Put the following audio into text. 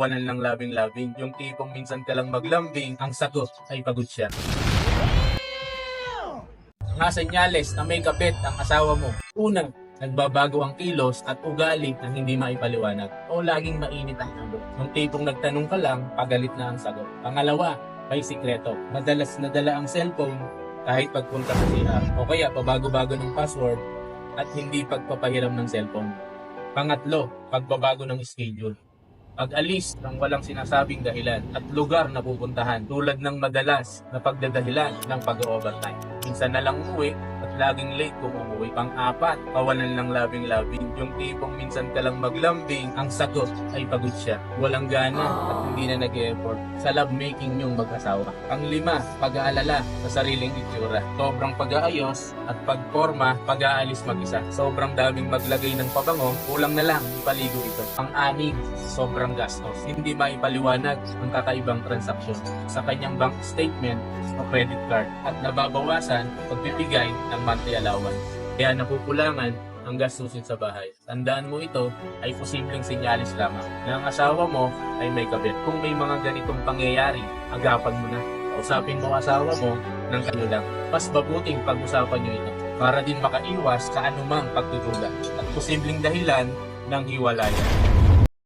Wanan lang labing-labing, yung tipong minsan ka lang maglambing, ang sagot ay pagod siya. Mga senyales na may kabit ang asawa mo. Una, nagbabago ang kilos at ugali na hindi maipaliwanag o laging mainit ang ulo. Yung tipong nagtanong ka lang, pagalit na ang sagot. Pangalawa, may sikreto. Madalas nadala ang cellphone kahit pagpunta sa CR o kaya pabago-bago ng password at hindi pagpapahiram ng cellphone. Pangatlo, pagbabago ng schedule. Pag-alis ng walang sinasabing dahilan at lugar na pupuntahan tulad ng madalas na pagdadahilan ng pag-overtime. Minsan na lang umuwi at laging late kung umuwi. Pang-apat, kawalan lang labing-labing. Yung tipong minsan ka lang maglambing, ang sagot ay pagod siya. Walang gana at hindi na nag-e-effort sa lovemaking niyong mag-asawa. Pang-lima, pag-aalala sa sariling itsura. Sobrang pag-aayos at pagporma, pag-aalis mag-isa. Sobrang daming maglagay ng pabango, kulang na lang ipaligo ito. Pang-anim, sobrang gastos. Hindi maipaliwanag ang kakaibang transaksyon sa kanyang bank statement o credit card at nababawasan pagbibigay ng monthly allowance. Kaya napupulangan ang gastusin sa bahay. Tandaan mo ito ay posibleng sinyalis lamang na ang asawa mo ay may kabit. Kung may mga ganitong pangyayari, agapan mo na. Usapin mo asawa mo ng kayo lang. Mas mabuting pag-usapan nyo ito para din makaiwas sa anumang pagtutulan at posibleng dahilan ng hiwalayan.